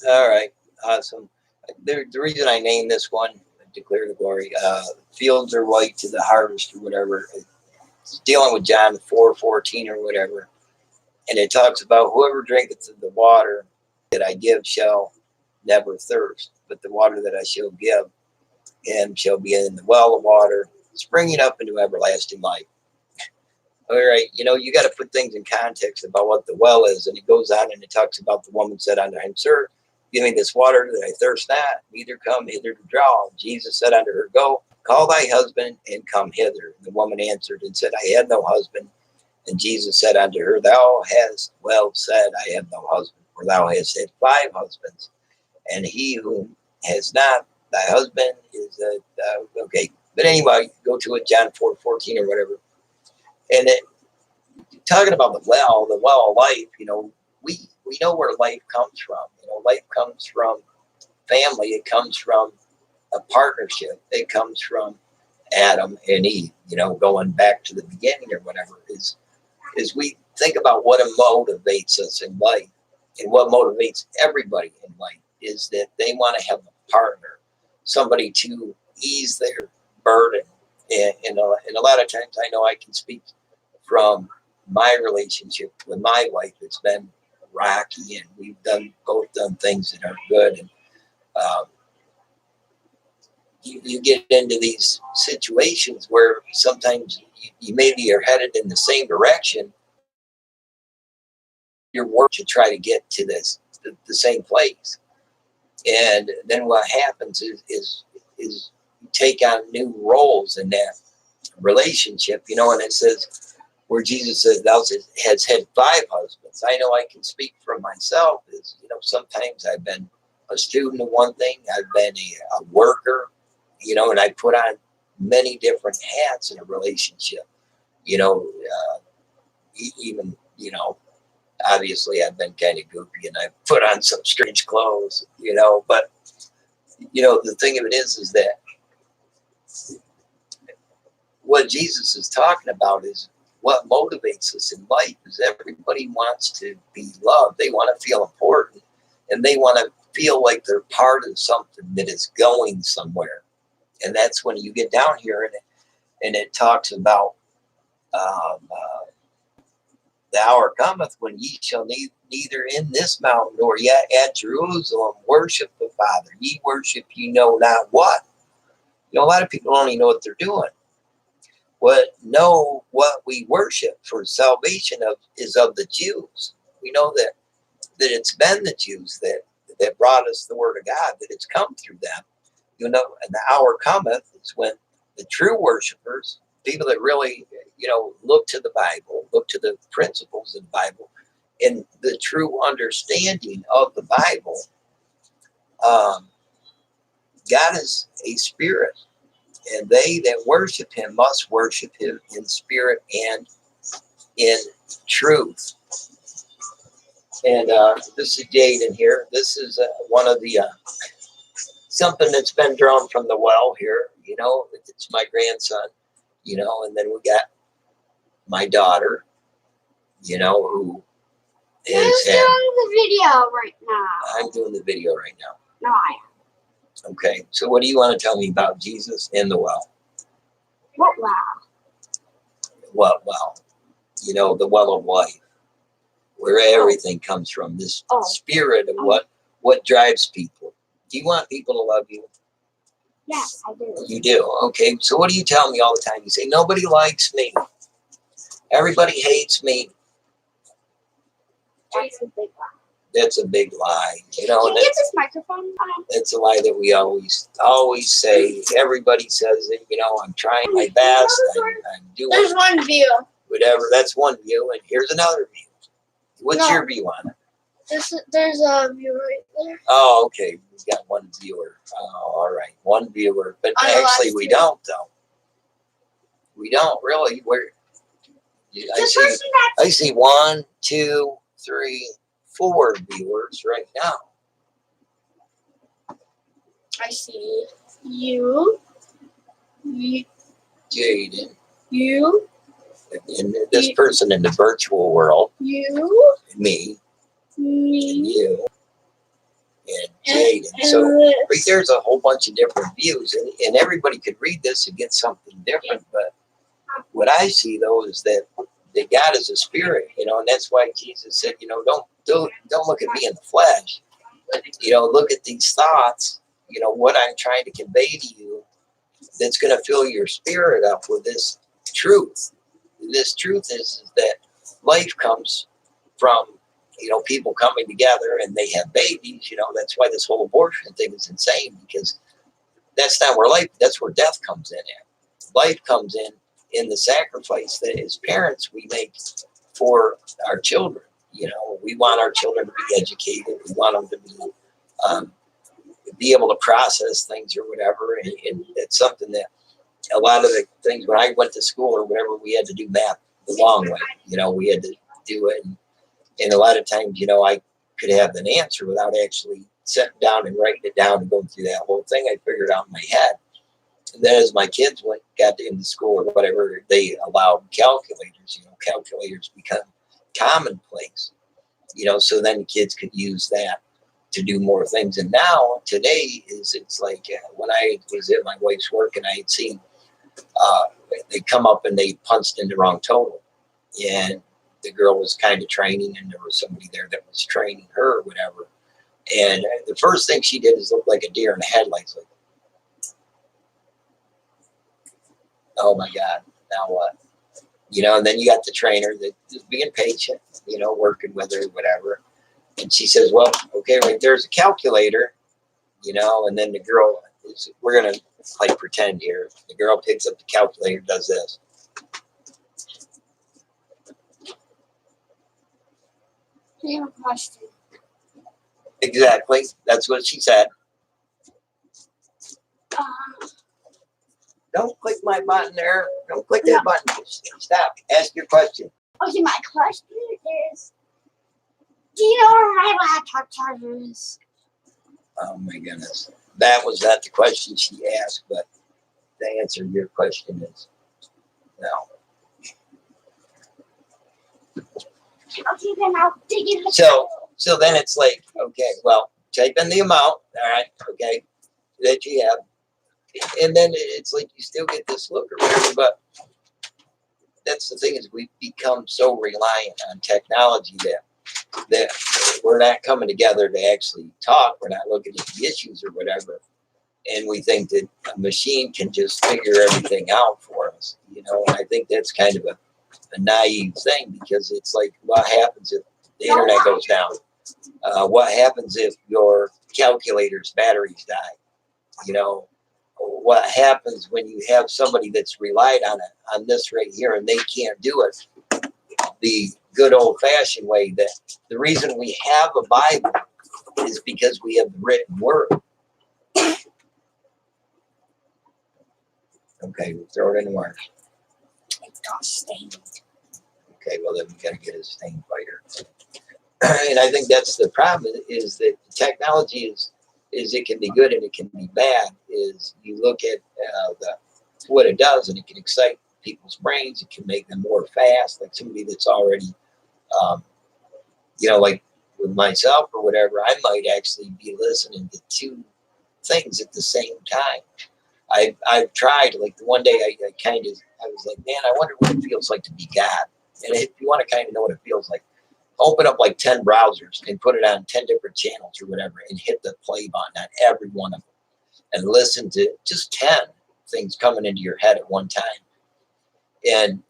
All right. Awesome. The reason I named this one, Declare the Glory, fields are white to the harvest or whatever. It's dealing with John 4:14 or whatever. And it talks about whoever drinketh of the water that I give shall never thirst, but the water that I shall give him shall be in the well of water, springing up into everlasting life. All right, you got to put things in context about what the well is. And it goes on and it talks about the woman said unto him, Sir, give me this water that I thirst not, neither come hither to draw. Jesus said unto her, Go, call thy husband and come hither. And the woman answered and said, I had no husband. And Jesus said unto her, Thou hast well said, I have no husband, for thou hast had 5 husbands, and he whom has not thy husband is okay. But anyway, go to it, John 4:14 or whatever. And talking about the well of life, we know where life comes from. Life comes from family. It comes from a partnership. It comes from Adam and Eve, going back to the beginning or whatever. Is we think about what motivates us in life, and what motivates everybody in life is that they want to have a partner, somebody to ease their burden. And a lot of times I know I can speak from my relationship with my wife. It's been rocky, and we've both done things that aren't good. And you get into these situations where sometimes you maybe are headed in the same direction. Your work to try to get to the same place. And then what happens is you take on new roles in that relationship, and it says where Jesus says, Thou has had 5 husbands. I know I can speak for myself is, sometimes I've been a student of one thing, I've been a worker, and I put on many different hats in a relationship, even, obviously I've been kind of goofy and I've put on some strange clothes, but, the thing of it is that what Jesus is talking about is what motivates us in life is everybody wants to be loved. They want to feel important, and they want to feel like they're part of something that is going somewhere. And that's when you get down here and it talks about the hour cometh when ye shall neither in this mountain nor yet at Jerusalem worship the Father. Ye worship ye know not what. A lot of people don't even know what they're doing. What we worship for salvation is of the Jews. We know that it's been the Jews that brought us the word of God, that it's come through them. And the hour cometh is when the true worshipers, people that really, look to the Bible, look to the principles of the Bible, and the true understanding of the Bible. God is a spirit, and they that worship him must worship him in spirit and in truth. And this is Jaden here. This is one of the something that's been drawn from the well here. It's my grandson. And then we got my daughter. Who is Who's doing the video right now? I'm doing the video right now. No, I am. Okay. So what do you want to tell me about Jesus and the well? What wow? What well? The well of life, where everything comes from. This spirit of what drives people. Do you want people to love you? Yes, I do. You do. Okay. So what do you tell me all the time? You say, nobody likes me. Everybody hates me. That's a big lie. That's a big lie. Can you get this microphone on? It's a lie that we always say. Everybody says it. I'm trying my best. I'm doing. There's one view. Whatever. That's one view, and here's another view. What's your view on it? There's a view right there. Oh, okay. We've got one viewer. Oh, all right. One viewer. But actually, we don't, though. We don't, really. I see 1, 2, 3, 4 viewers right now. I see you. Jaden. You. And this person in the virtual world. You. Me. Me. And you. debating. So right there's a whole bunch of different views, and everybody could read this and get something different. But what I see though is that God is a spirit, and that's why Jesus said, don't look at me in the flesh. Look at these thoughts. What I'm trying to convey to you, that's going to fill your spirit up with this truth. This truth is that life comes from people coming together and they have babies. That's why this whole abortion thing is insane, because that's not where that's where death comes in at. Life comes in the sacrifice that as parents we make for our children. We want our children to be educated. We want them to be able to process things or whatever. And it's something that a lot of the things when I went to school or whatever, we had to do math the long way. We had to do it. And a lot of times, I could have an answer without actually sitting down and writing it down and going through that whole thing. I figured out in my head. And then as my kids got into school or whatever, they allowed calculators. Calculators become commonplace. So then kids could use that to do more things. And now today it's like when I was at my wife's work and I had seen they come up and they punched in the wrong total, and the girl was kind of training, and there was somebody there that was training her or whatever. And the first thing she did is look like a deer in the headlights. Like, oh my God, now what? And then you got the trainer that is being patient, working with her, whatever. And she says, well, okay, right there's a calculator, and then the girl we're going to like pretend here. The girl picks up the calculator, does this. I have a question. Exactly. That's what she said. Don't click my button there. Don't click that button. Stop. Ask your question. Okay, my question is, do you know where my laptop charger is? Oh my goodness. That was not the question she asked, but the answer to your question is no. Okay, then I'll dig in the So then it's like, okay, well, type in the amount, all right, okay, that you have. And then it's like you still get this look or whatever, but that's the thing is we've become so reliant on technology that we're not coming together to actually talk. We're not looking at the issues or whatever. And we think that a machine can just figure everything out for us, and I think that's kind of a naive thing, because it's like, what happens if the internet goes down? What happens if your calculator's batteries die? What happens when you have somebody that's relied on this right here and they can't do it the good old-fashioned way? That the reason we have a Bible is because we have the written word. Okay, we'll throw it in the water. It got stained. Okay, well then we got to get a stain fighter. And I think that's the problem, is that technology is it can be good and it can be bad. Is you look at what it does, and it can excite people's brains. It can make them more fast, like somebody that's already, like with myself or whatever, I might actually be listening to two things at the same time. I've tried, like the one day I was like, man, I wonder what it feels like to be God. And if you want to kind of know what it feels like, open up like 10 browsers and put it on 10 different channels or whatever and hit the play button on every one of them and listen to just 10 things coming into your head at one time. And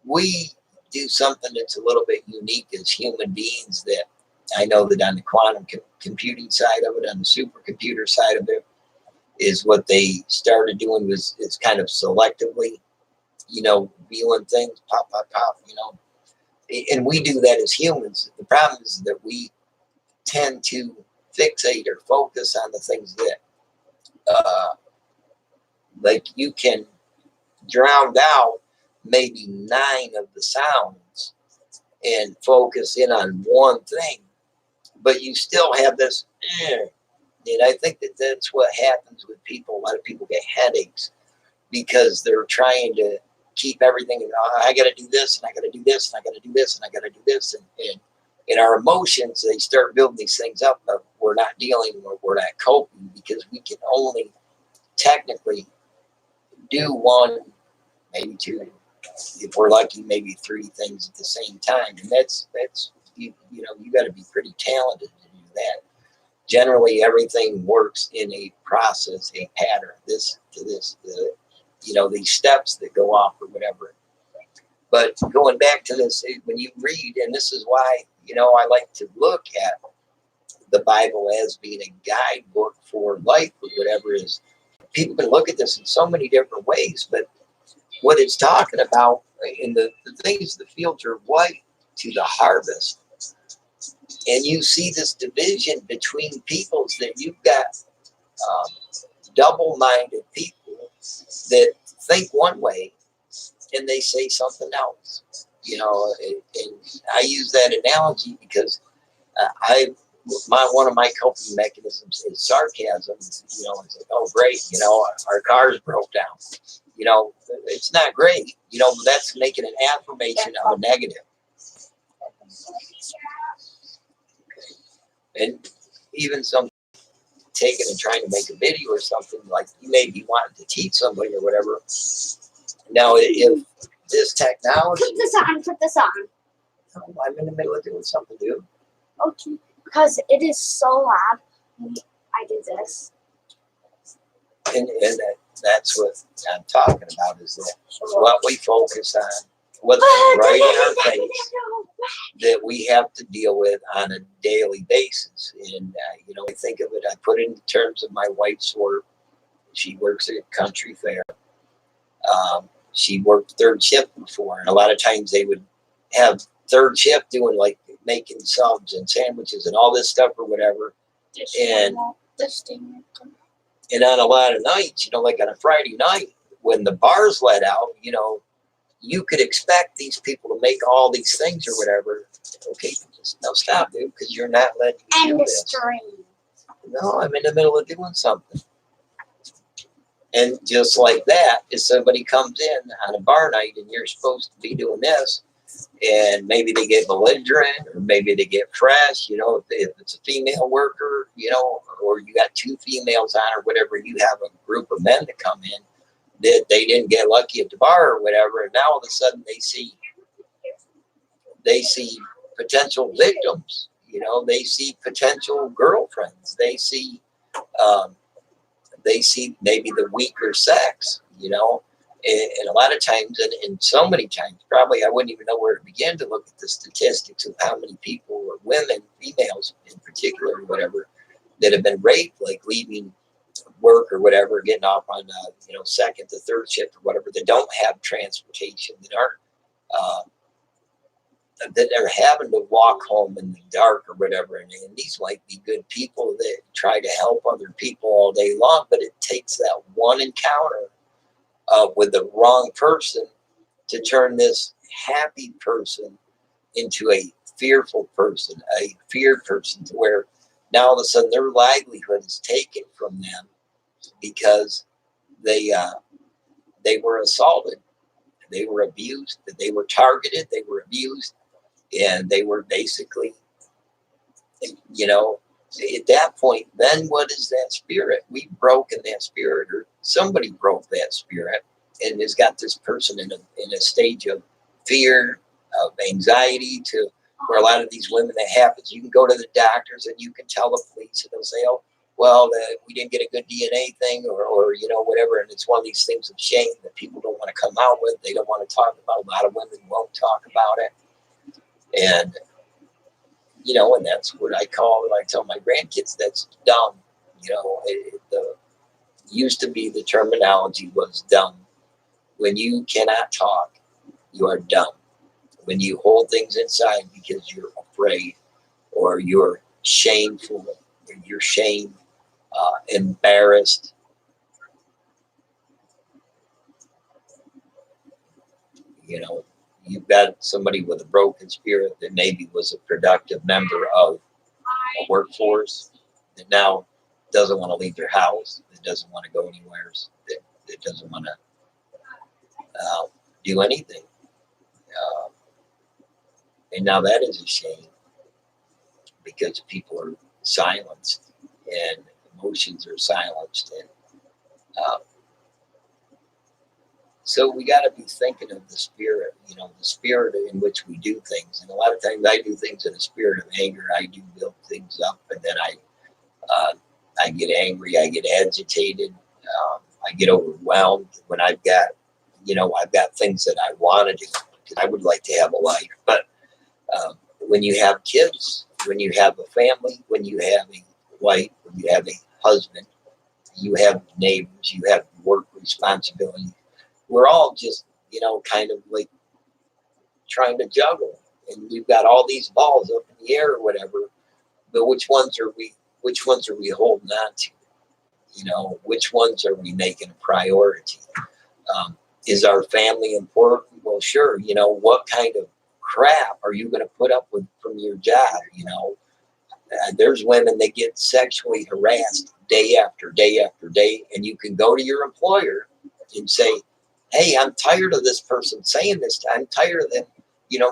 we do something that's a little bit unique as human beings, that I know that on the quantum computing side of it, on the supercomputer side of it, is what they started doing is kind of selectively, viewing things, pop, pop, pop, and we do that as humans. The problem is that we tend to fixate or focus on the things that, like you can drown out maybe 9 of the sounds and focus in on one thing, but you still have this, and I think that that's what happens with people. A lot of people get headaches because they're trying to keep everything. I got to do this, and I got to do this, and I got to do this, and I got to do this, and our emotions, they start building these things up of we're not dealing with, we're not coping, because we can only technically do one, maybe two, if we're lucky, maybe three things at the same time. And that's you know, you got to be pretty talented to do that. Generally, everything works in a process, a pattern, this to this, you know, these steps that go off or whatever. But going back to this, when you read, and this is why, you know, I like to look at the Bible as being a guidebook for life or whatever, is people can look at this in so many different ways, but what it's talking about in the things, the fields are white to the harvest. And you see this division between peoples, that you've got double-minded people that think one way and they say something else. You know, and I use that analogy because one of my coping mechanisms is sarcasm. You know, it's like, oh great, you know, our cars broke down. You know, it's not great. You know, that's making an affirmation of a negative. And even some taking and trying to make a video or something, like you may be wanting to teach somebody or whatever. Now, if this technology, Put this on. oh, I'm in the middle of doing something, dude. Okay, because it is so loud. I do this. And that's what I'm talking about, is that what we focus on, what's right in our face, that we have to deal with on a daily basis. And, you know, I think of it, I put it in terms of my wife's work. She works at a country fair. She worked third shift before, and a lot of times they would have third shift doing like making subs and sandwiches and all this stuff or whatever. And on a lot of nights, you know, like on a Friday night, when the bars let out, you know, you could expect these people to make all these things or whatever. Okay, just no, stop, dude, because you're not letting me do this. No, I'm in the middle of doing something. And just like that, if somebody comes in on a bar night and you're supposed to be doing this, and maybe they get belligerent or maybe they get fresh, you know, if it's a female worker, you know, or you got two females on or whatever, you have a group of men that come in that they didn't get lucky at the bar or whatever, and now all of a sudden they see potential victims, you know, they see potential girlfriends, they see maybe the weaker sex, you know, and a lot of times, and so many times, probably I wouldn't even know where to begin to look at the statistics of how many people, or women, females in particular, or whatever, that have been raped, like leaving work or whatever, getting off on you know, second to third shift or whatever, that don't have transportation, that aren't that are having to walk home in the dark or whatever. And these might be good people that try to help other people all day long, but it takes that one encounter with the wrong person to turn this happy person into a fearful person, a feared person, to where now all of a sudden their livelihood is taken from them because they were assaulted, they were abused, they were targeted, they were abused, and they were basically, you know, at that point, then what is that spirit? We've broken that spirit, or somebody broke that spirit, and has got this person in a stage of fear, of anxiety, to where a lot of these women, that happens. You can go to the doctors and you can tell the police, and they'll say, oh, well, we didn't get a good DNA thing, or you know, whatever. And it's one of these things of shame that people don't want to come out with. They don't want to talk about. A lot of women won't talk about it. And, you know, and that's what I tell my grandkids, that's dumb. You know, used to be the terminology was dumb. When you cannot talk, you are dumb. When you hold things inside because you're afraid, or you're shameful, or you're shamed, embarrassed, you know, you've got somebody with a broken spirit that maybe was a productive member of a workforce that now doesn't want to leave their house, that doesn't want to go anywhere, that doesn't want to do anything. And now that is a shame, because people are silenced, and emotions are silenced, and so we got to be thinking of the spirit, the spirit in which we do things. And a lot of times I do things in a spirit of anger. I do build things up, and then I get angry, I get agitated, I get overwhelmed when I've got things that I want to do. Because I would like to have a life, but when you have kids, when you have a family, when you have a wife, when you have a husband, you have neighbors, you have work responsibility. We're all just, kind of like trying to juggle, and we've got all these balls up in the air or whatever. But which ones are we holding on to? Which ones are we making a priority? Is our family important? Well, sure. What kind of crap are you going to put up with from your job? There's women that get sexually harassed day after day after day, and you can go to your employer and say, hey, I'm tired of this person saying this. I'm tired of them,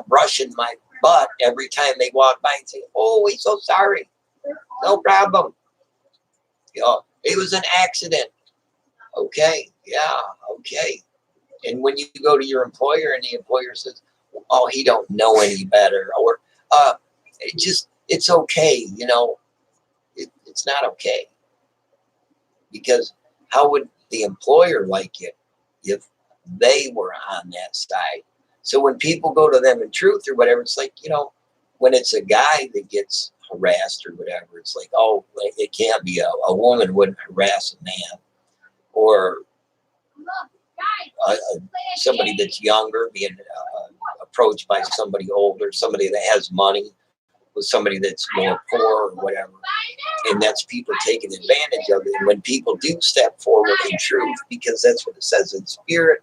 brushing my butt every time they walk by and say, oh, we're so sorry. No problem. It was an accident. Okay. Yeah. Okay. And when you go to your employer and the employer says, oh, he don't know any better, or it's okay. It's not okay, because how would the employer like it if they were on that side? So when people go to them in truth or whatever, it's like, when it's a guy that gets harassed or whatever, it's like, oh, it can't be a woman wouldn't harass a man, or somebody that's younger being approached by somebody older, somebody that has money with somebody that's more poor or whatever. And that's people taking advantage of it. And when people do step forward in truth, because that's what it says, in spirit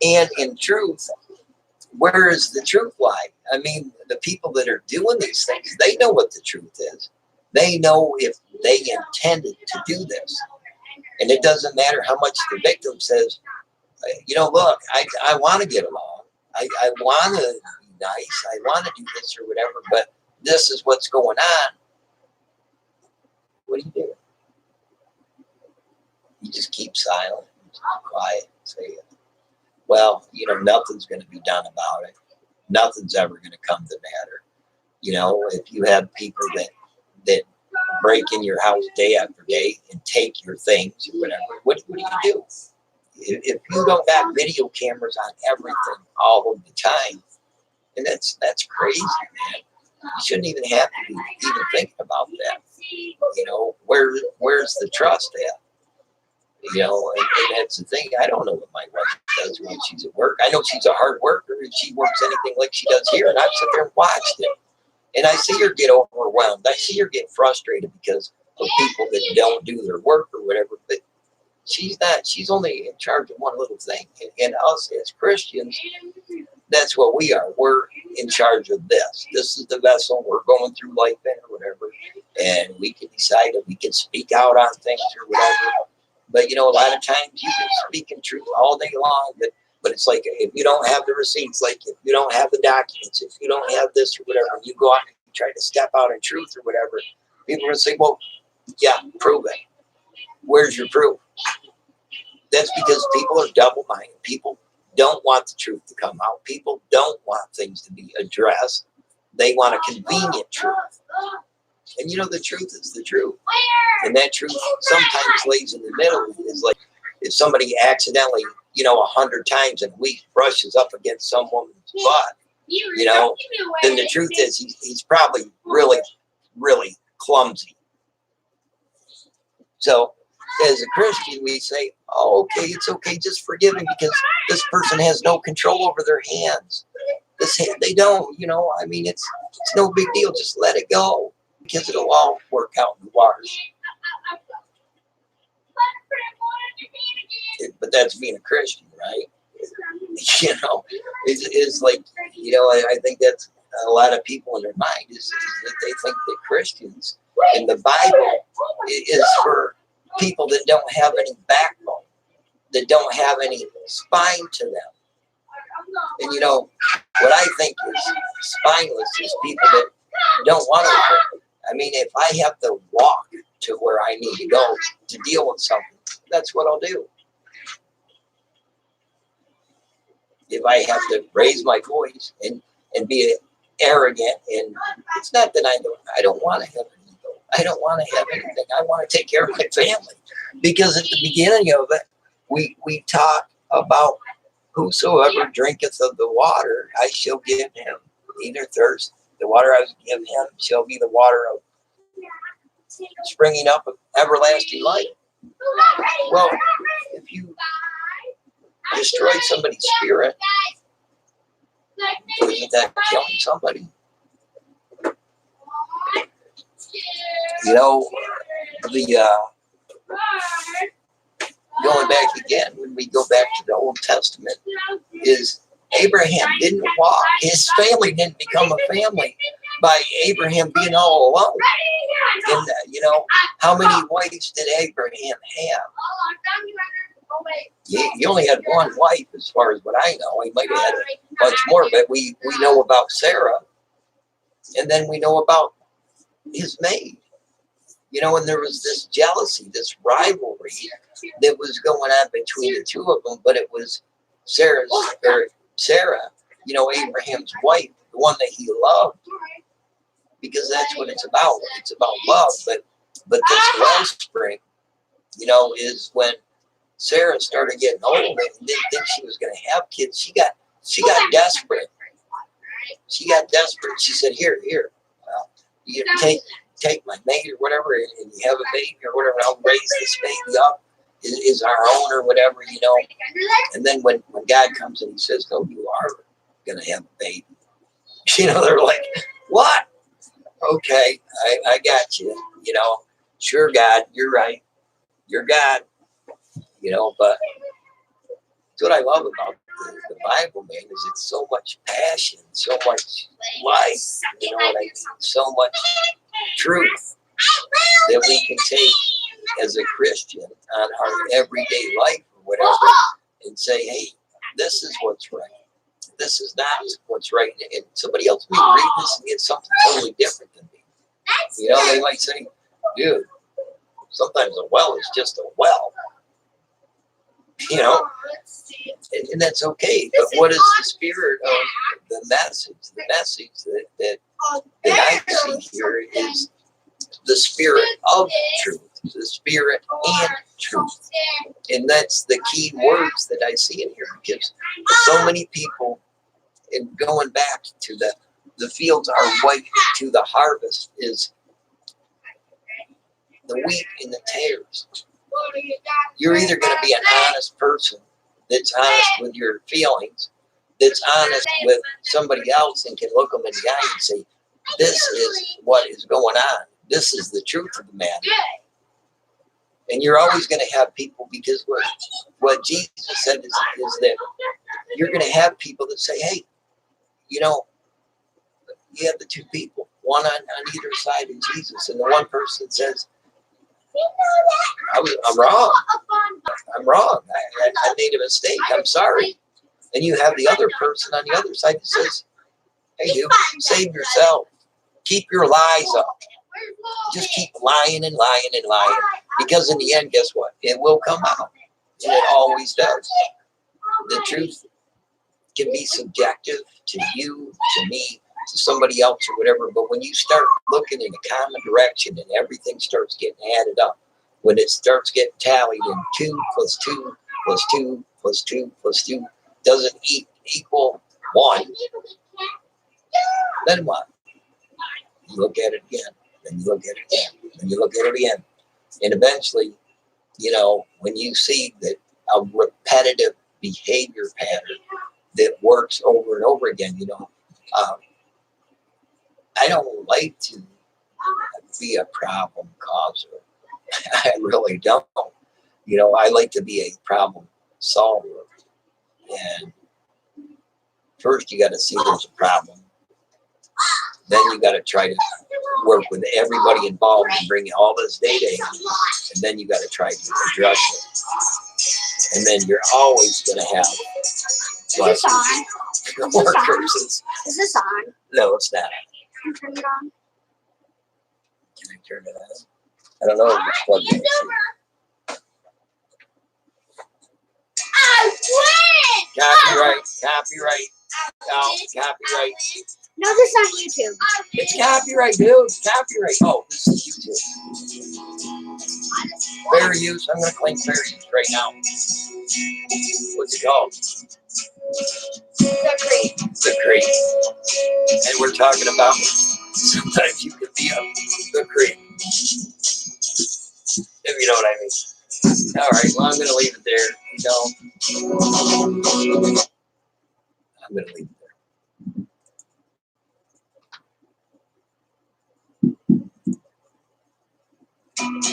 and in truth, where is the truth lie? I mean, the people that are doing these things, they know what the truth is. They know if they intended to do this. And it doesn't matter how much the victim says, look, I want to get along. I want to be nice. I want to do this or whatever, but this is what's going on. What do you do? You just keep silent, just keep quiet, say, well, nothing's going to be done about it. Nothing's ever going to come to matter. If you have people that break in your house day after day and take your things or whatever, what do you do? If you don't have video cameras on everything all of the time, and that's crazy, man. You shouldn't even have to be even thinking about that. Where's the trust at? And that's the thing. I don't know what my wife does when she's at work. I know she's a hard worker, and she works anything like she does here, and I've sat there and watched it. And I see her get overwhelmed. I see her get frustrated because of people that don't do their work or whatever. But she's not. She's only in charge of one little thing. And us as Christians, that's what we are. We're in charge of this. This is the vessel we're going through life in or whatever. And we can decide that we can speak out on things or whatever. But, a lot of times you can speak in truth all day long. But it's like, if you don't have the receipts, like if you don't have the documents, if you don't have this or whatever, you go out and you try to step out in truth or whatever, people are going to say, well, yeah, prove it. Where's your proof? That's because people are double-minded. People don't want the truth to come out. People don't want things to be addressed. They want a convenient truth. And the truth is the truth. And that truth sometimes lays in the middle. Is like if somebody accidentally, 100 times in a week brushes up against some woman's butt, then the truth is he's probably really, really clumsy. So as a Christian, we say, oh, okay, it's okay, just forgive him because this person has no control over their hands. They don't, it's no big deal. Just let it go because it'll all work out in the wash. But that's being a Christian, right? It's like, I think that's a lot of people in their mind is that they think that Christians in the Bible is for people that don't have any backbone, that don't have any spine to them. And what I think is spineless is people that don't want to. mean, if I have to walk to where I need to go to deal with something, that's what I'll do. If I have to raise my voice and be arrogant, and it's not that I don't want to have an ego. I don't want to have anything. I want to take care of my family. Because at the beginning of it, we talk about whosoever drinketh of the water, I shall give him neither thirst. The water I will give him shall be the water of springing up of everlasting life. Well, if you destroy somebody's spirit, isn't that killing somebody? You know, going back again, when we go back to the Old Testament, is Abraham didn't walk. His family didn't become a family by Abraham being all alone. And, you know, how many wives did Abraham have? He only had one wife, as far as what I know. He might have had much more, but we know about Sarah. And then we know about his maid. You know, and there was this jealousy, this rivalry that was going on between the two of them, but it was Sarah, you know, Abraham's wife, the one that he loved, because that's what it's about. It's about love. But this wellspring, you know, is when Sarah started getting old and didn't think she was going to have kids. She got desperate. She got desperate. She said, "Here, you take my maid or whatever, and you have a baby or whatever. I'll raise this baby up is our own or whatever, you know." And then when God comes and he says, "No, you are going to have a baby," you know, they're like, "What? Okay, I got you. You know, sure, God, you're right. You're God." You know, but that's what I love about the Bible, man, is it's so much passion, so much life, you know what I mean? So much truth that we can take as a Christian on our everyday life or whatever and say, hey, this is what's right. This is not what's right. And somebody else may read this and get something totally different than me. You know, they might say, dude, sometimes a well is just a well. You know, and that's okay. But what is the spirit of the message? The message that I see here is the spirit of truth, the spirit and truth. And that's the key words that I see in here, because so many people, and going back to the fields are white to the harvest, is the wheat and the tares. You're either going to be an honest person that's honest with your feelings, that's honest with somebody else and can look them in the eye and say, this is what is going on. This is the truth of the matter. And you're always going to have people, because what Jesus said is that you're going to have people that say, hey, you know, you have the two people, one on either side of Jesus, and the one person says, I'm wrong. I'm wrong. I made a mistake. I'm sorry. And you have the other person on the other side that says, hey, you save yourself. Keep your lies up. Just keep lying and lying and lying. Because in the end, guess what? It will come out. And it always does. The truth can be subjective to you, to me, to somebody else or whatever, but when you start looking in a common direction and everything starts getting added up, when it starts getting tallied and 2 + 2 + 2 + 2 + 2 doesn't equal 1, then what? You look at it again, then you look at it again, then you look at it again. And eventually, you know, when you see that a repetitive behavior pattern that works over and over again, you know, I don't like to be a problem causer. I really don't. You know, I like to be a problem solver. And first you got to see there's a problem. Then you got to try to work with everybody involved and bring all this data in. And then you got to try to address it. And then you're always going to have Is this on? more persons. Is this on? No, it's not. Turn it on. Can I turn it on? I don't know if it's plugged in. I win! Copyright. No, copyright. No, this is on YouTube. It's copyright, dude. It's copyright. Oh, this is YouTube. Fair use. I'm going to claim fair use right now. What's it called? The Creek. The Creek. And we're talking about sometimes you can be up the creek. If you know what I mean. All right. Well, I'm going to leave it there. I'm going to leave it there.